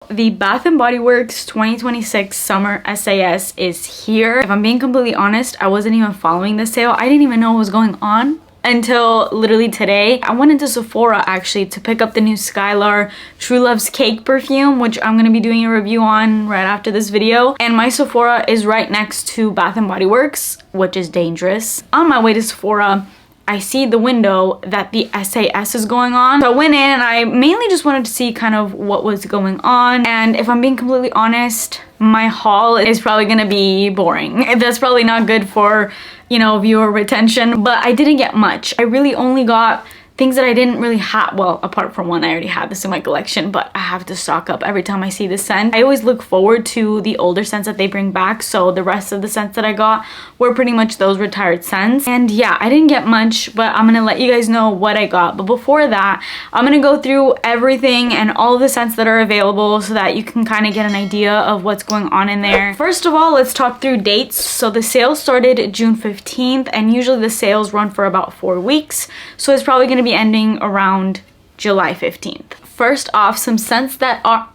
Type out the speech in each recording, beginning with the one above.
the Bath & Body Works 2026 Summer SAS is here. If I'm being completely honest, I wasn't even following the sale. I didn't even know what was going on until literally today. I went into Sephora actually to pick up the new Skylar True Love's Cake perfume, which I'm gonna be doing a review on right after this video. And my Sephora is right next to Bath & Body Works, which is dangerous. On my way to Sephora, I see the window that the SAS is going on. So I went in and I mainly just wanted to see kind of what was going on. And if I'm being completely honest, my haul is probably gonna be boring. That's probably not good for, you know, viewer retention, but I didn't get much. I really only got things that I didn't really have. Well, apart from one, I already had this in my collection, but I have to stock up every time I see this scent. I always look forward to the older scents that they bring back, so the rest of the scents that I got were pretty much those retired scents. And yeah, I didn't get much, but I'm gonna let you guys know what I got. But before that, I'm gonna go through everything and all the scents that are available so that you can kind of get an idea of what's going on in there. First of all, let's talk through dates. So the sale started June 15th, and usually the sales run for about 4 weeks, so it's probably gonna be ending around July 15th. First off, some scents that are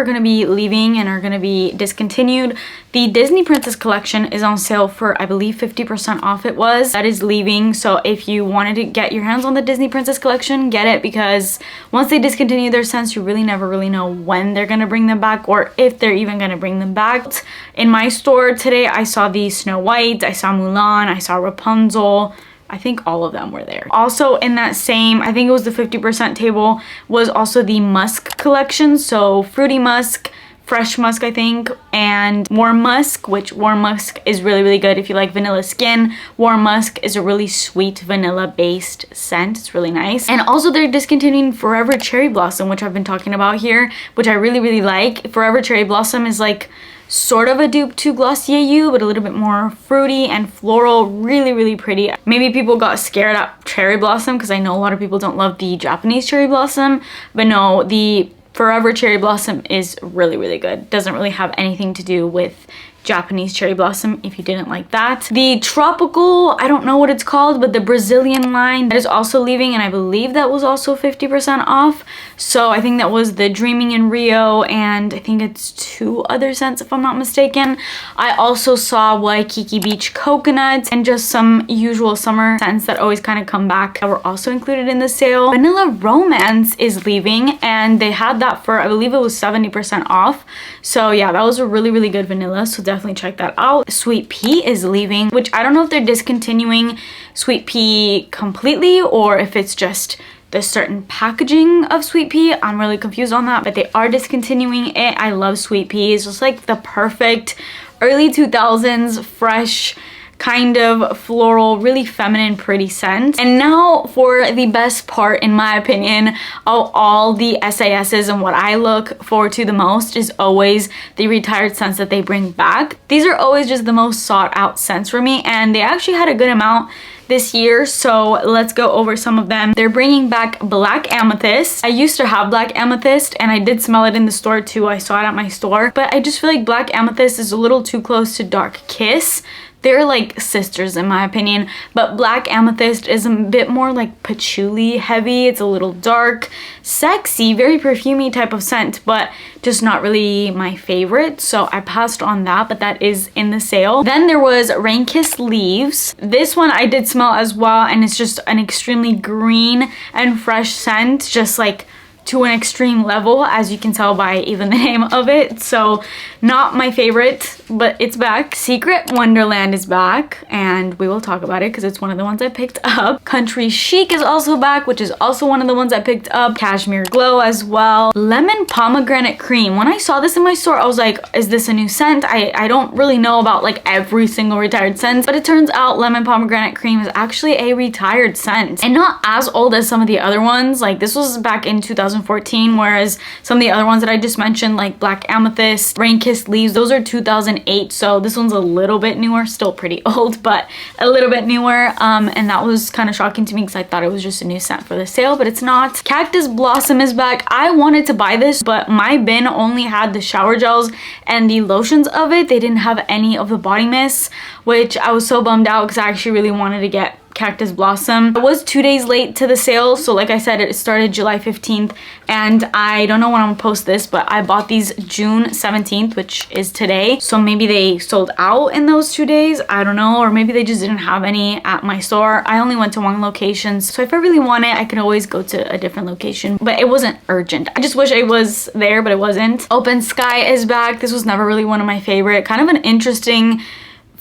going to be leaving and are going to be discontinued. The Disney Princess collection is on sale for, I believe, 50% off it was. That is leaving, so if you wanted to get your hands on the Disney Princess collection, get it, because once they discontinue their scents, you really never really know when they're going to bring them back or if they're even going to bring them back. In my store today, I saw the Snow White, I saw Mulan, I saw Rapunzel. I think all of them were there. Also in that same, I think it was the 50% table, was also the musk collection. So fruity musk, fresh musk I think, and warm musk, which warm musk is really, really good if you like vanilla skin. Warm musk is a really sweet vanilla based scent. It's really nice. And also they're discontinuing Forever Cherry Blossom, which I've been talking about here, which I really, really like. Forever Cherry Blossom is like sort of a dupe to Glossier You, but a little bit more fruity and floral. Really, really pretty. Maybe people got scared at Cherry Blossom because I know a lot of people don't love the Japanese Cherry Blossom, but no, the Forever Cherry Blossom is really, really good. Doesn't really have anything to do with Japanese Cherry Blossom if you didn't like that. The tropical, I don't know what it's called, but the Brazilian line, that is also leaving, and I believe that was also 50% off. So I think that was the Dreaming in Rio, and I think it's 2 other scents if I'm not mistaken. I also saw Waikiki Beach Coconut and just some usual summer scents that always kind of come back that were also included in the sale. Vanilla Romance is leaving, and they had that for, I believe it was 70% off. So yeah, that was a really, really good vanilla, so definitely check that out. Sweet Pea is leaving, which I don't know if they're discontinuing Sweet Pea completely or if it's just the certain packaging of Sweet Pea. I'm really confused on that, but they are discontinuing it. I love Sweet Pea. It's just like the perfect early 2000s fresh kind of floral, really feminine, pretty scent. And now for the best part, in my opinion, of all the SASs, and what I look forward to the most is always the retired scents that they bring back. These are always just the most sought out scents for me, and they actually had a good amount this year, so let's go over some of them. They're bringing back Black Amethyst. I used to have Black Amethyst and I did smell it in the store too. I saw it at my store, but I just feel like Black Amethyst is a little too close to Dark Kiss. They're like sisters in my opinion, but Black Amethyst is a bit more like patchouli heavy. It's a little dark, sexy, very perfumey type of scent, but just not really my favorite. So I passed on that, but that is in the sale. Then there was Rain Kissed Leaves. This one I did smell as well, and it's just an extremely green and fresh scent, just like to an extreme level, as you can tell by even the name of it. So not my favorite, but it's back. Secret Wonderland is back, and we will talk about it because it's one of the ones I picked up. Country Chic is also back, which is also one of the ones I picked up. Cashmere Glow as well. Lemon Pomegranate Cream. When I saw this in my store, I was like, is this a new scent? I don't really know about like every single retired scent, but it turns out Lemon Pomegranate Cream is actually a retired scent and not as old as some of the other ones. Like this was back in 2014, whereas some of the other ones that I just mentioned, like Black Amethyst, Rain Kissed Leaves, those are 2008. So this one's a little bit newer, still pretty old, but a little bit newer. And that was kind of shocking to me because I thought it was just a new scent for the sale, but it's not. Cactus Blossom is back. I wanted to buy this, but my bin only had the shower gels and the lotions of it. They didn't have any of the body mists, which I was so bummed out because I actually really wanted to get Cactus Blossom. I was 2 days late to the sale, so like I said, it started July 15th, and I don't know when I'm gonna post this, but I bought these June 17th, which is today. So maybe they sold out in those 2 days, I don't know, or maybe they just didn't have any at my store. I only went to one location, so if I really want it, I could always go to a different location, but it wasn't urgent. I just wish I was there, but it wasn't. Open Sky is back. This was never really one of my favorite. Kind of an interesting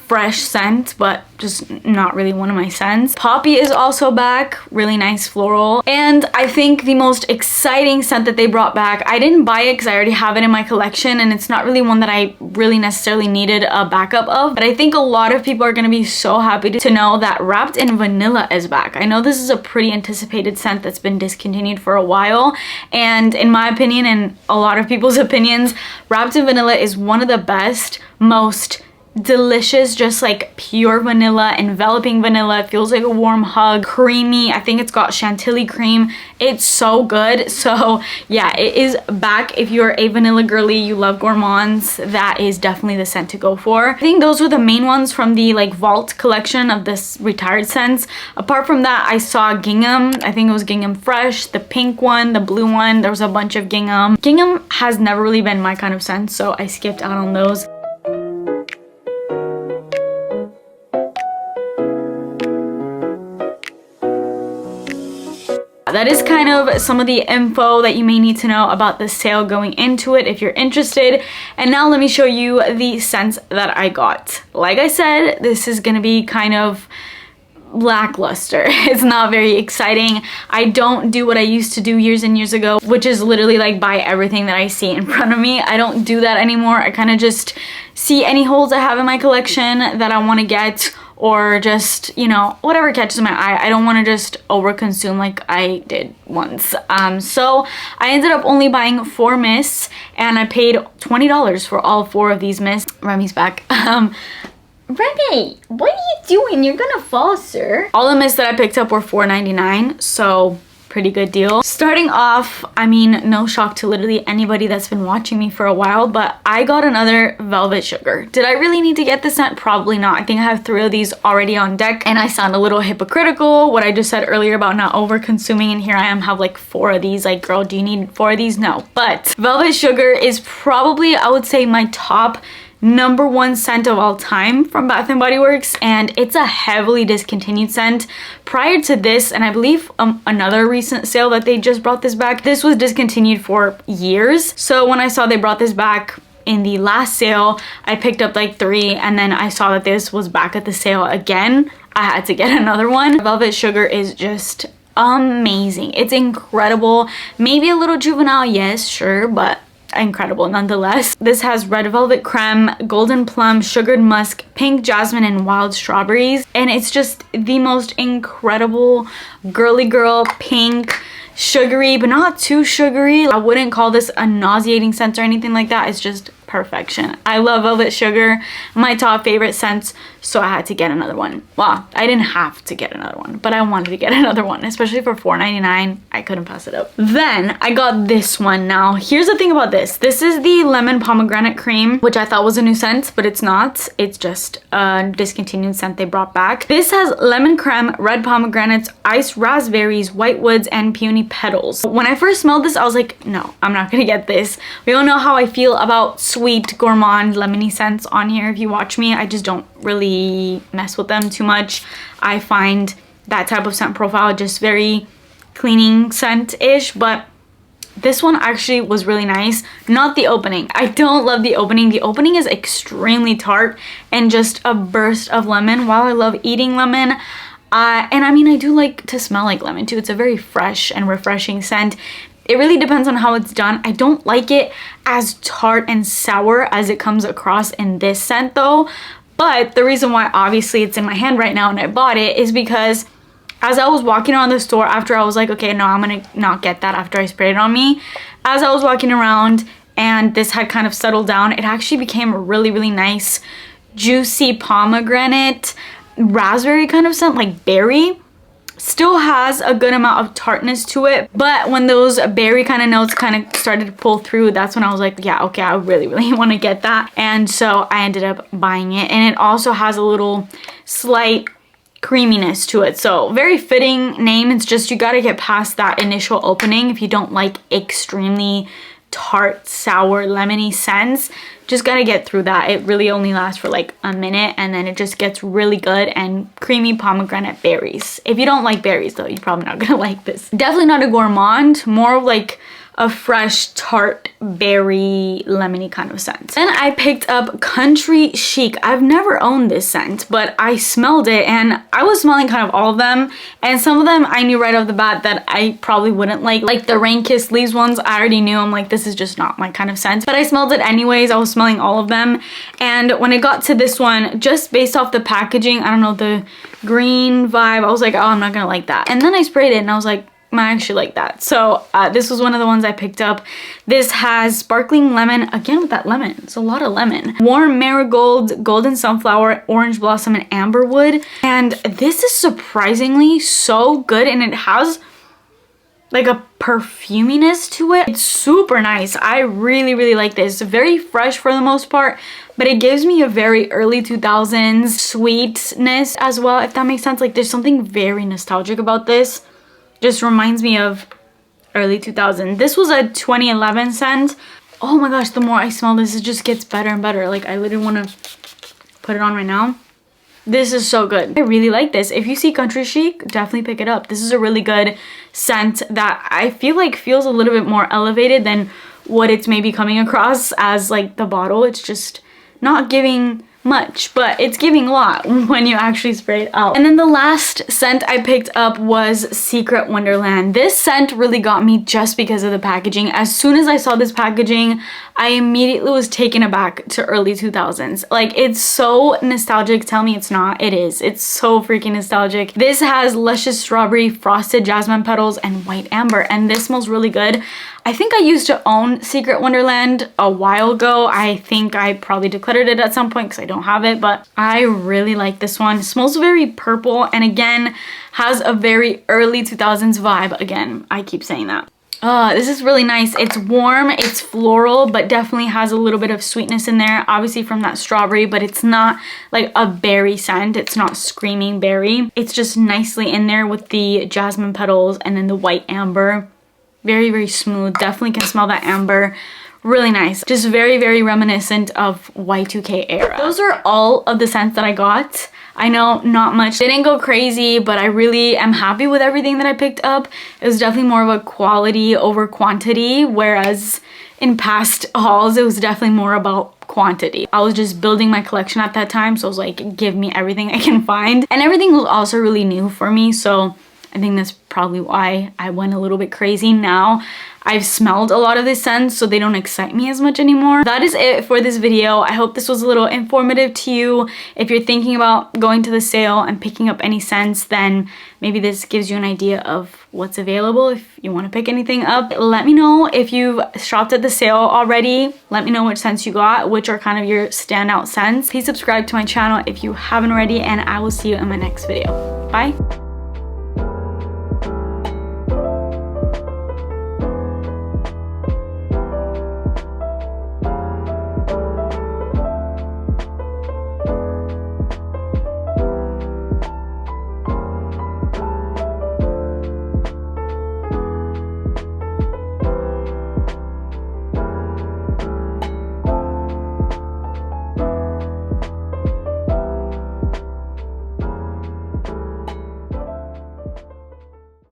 fresh scent, but just not really one of my scents. Poppy is also back, really nice floral. And I think the most exciting scent that they brought back, I didn't buy it because I already have it in my collection, and it's not really one that I really necessarily needed a backup of, but I think a lot of people are going to be so happy to know that Wrapped in Vanilla is back. I know this is a pretty anticipated scent that's been discontinued for a while, and in my opinion and a lot of people's opinions, Wrapped in Vanilla is one of the best, most delicious, just like pure vanilla, enveloping vanilla. It feels like a warm hug, creamy. I think it's got chantilly cream. It's so good. So yeah, it is back. If you're a vanilla girly, you love gourmands, that is definitely the scent to go for. I think those were the main ones from the like Vault collection of this retired scents. Apart from that, I saw Gingham. I think it was Gingham Fresh, the pink one, the blue one. There was a bunch of Gingham. Gingham has never really been my kind of scent, so I skipped out on those. That is kind of some of the info that you may need to know about the sale going into it if you're interested. And now let me show you the scents that I got. Like I said, this is gonna be kind of lackluster. It's not very exciting. I don't do what I used to do years and years ago, which is literally like buy everything that I see in front of me. I don't do that anymore. I kind of just see any holes I have in my collection that I want to get, or just, you know, whatever catches my eye. I don't want to just overconsume like I did once. So I ended up only buying 4 mists, and I paid $20 for all 4 of these mists. Remy's back. Remy, what are you doing? You're gonna fall, sir. All the mists that I picked up were $4.99, so pretty good deal. Starting off, I mean, no shock to literally anybody that's been watching me for a while, but I got another Velvet Sugar. Did I really need to get this scent? Probably not. I think I have 3 of these already on deck, and I sound a little hypocritical, what I just said earlier about not over consuming, and here I am have like 4 of these. Like, girl, do you need 4 of these? No. But Velvet Sugar is probably, I would say, my top #1 scent of all time from Bath & Body Works, and it's a heavily discontinued scent. Prior to this, and I believe another recent sale that they just brought this back, this was discontinued for years. So when I saw they brought this back in the last sale, I picked up like 3, and then I saw that this was back at the sale again. I had to get another one. Velvet Sugar is just amazing. It's incredible. Maybe a little juvenile, yes, sure, but incredible nonetheless. This has red velvet creme, golden plum, sugared musk, pink jasmine, and wild strawberries, and it's just the most incredible girly girl pink, sugary but not too sugary. I wouldn't call this a nauseating scent or anything like that. It's just perfection. I love Velvet Sugar, my top favorite scents, so I had to get another one. Well, I didn't have to get another one, but I wanted to get another one, especially for $4.99. I couldn't pass it up. Then I got this one. Now here's the thing about this. This is the lemon pomegranate cream, which I thought was a new scent, but it's not. It's just a discontinued scent they brought back. This has lemon creme, red pomegranates, iced raspberries, white woods, and peony petals. When I first smelled this, I was like, no, I'm not gonna get this. We all know how I feel about sweet, gourmand, lemony scents on here. If you watch me, I just don't really mess with them too much. I find that type of scent profile just very cleaning scent-ish, but this one actually was really nice. Not the opening. I don't love the opening. The opening is extremely tart and just a burst of lemon. While I love eating lemon, and I mean, I do like to smell like lemon too. It's a very fresh and refreshing scent. It really depends on how it's done. I don't like it as tart and sour as it comes across in this scent though. But the reason why obviously it's in my hand right now and I bought it is because as I was walking around the store after, I was like, okay, no, I'm gonna not get that after I sprayed it on me. As I was walking around and this had kind of settled down, it actually became a really, really nice, juicy pomegranate, raspberry kind of scent, like berry. Still has a good amount of tartness to it, but when those berry kind of notes kind of started to pull through, that's when I was like, yeah, okay, I really, really want to get that. And so I ended up buying it, and it also has a little slight creaminess to it. So very fitting name. It's just you gotta get past that initial opening if you don't like extremely tart, sour, lemony scents. Just gotta get through that. It really only lasts for like a minute and then it just gets really good and creamy pomegranate berries. If you don't like berries though, you're probably not gonna like this. Definitely not a gourmand, more of like a fresh tart berry lemony kind of scent. Then I picked up Country Chic. I've never owned this scent, but I smelled it and I was smelling kind of all of them, and some of them I knew right off the bat that I probably wouldn't like the Rain Kissed Leaves ones. I already knew, I'm like, this is just not my kind of scent, but I smelled it anyways. I was smelling all of them, and when it got to this one, just based off the packaging, I don't know, the green vibe, I was like, oh, I'm not gonna like that. And then I sprayed it and I was like, I actually like that. So this was one of the ones I picked up. This has sparkling lemon, again with that lemon, it's a lot of lemon, warm marigold, golden sunflower, orange blossom, and amberwood. And this is surprisingly so good, and it has like a perfuminess to it. It's super nice. I really like this. Very fresh for the most part, but it gives me a very early 2000s sweetness as well, if that makes sense. Like there's something very nostalgic about this. Just reminds me of early 2000. This was a 2011 scent. Oh my gosh, the more I smell this, it just gets better and better. Like I literally want to put it on right now. This is so good. I really like this. If you see Country Chic, definitely pick it up. This is a really good scent that I feel like feels a little bit more elevated than what it's maybe coming across as like the bottle. It's just not giving much, but it's giving a lot when you actually spray it out. And then the last scent I picked up was Secret Wonderland. This scent really got me just because of the packaging. As soon as I saw this packaging, I immediately was taken aback to early 2000s. Like it's so nostalgic. Tell me it's not. It is. It's so freaking nostalgic. This has luscious strawberry, frosted jasmine petals, and white amber, and this smells really good. I think I used to own Secret Wonderland a while ago. I think I probably decluttered it at some point because I don't have it, but I really like this one. It smells very purple and again has a very early 2000s vibe. Again, I keep saying that. This is really nice. It's warm, it's floral, but definitely has a little bit of sweetness in there, obviously from that strawberry, but it's not like a berry scent. It's not screaming berry. It's just nicely in there with the jasmine petals and then the white amber. Very smooth. Definitely can smell that amber. Really nice. Just very reminiscent of Y2K era. Those are all of the scents that I got. I know not much. They didn't go crazy, but I really am happy with everything that I picked up. It was definitely more of a quality over quantity, whereas in past hauls, it was definitely more about quantity. I was just building my collection at that time, so I was like, give me everything I can find. And everything was also really new for me, so I think that's probably why I went a little bit crazy. Now I've smelled a lot of these scents, so they don't excite me as much anymore. That is it for this video. I hope this was a little informative to you. If you're thinking about going to the sale and picking up any scents, then maybe this gives you an idea of what's available if you want to pick anything up. Let me know if you've shopped at the sale already. Let me know which scents you got, which are kind of your standout scents. Please subscribe to my channel if you haven't already, and I will see you in my next video. Bye.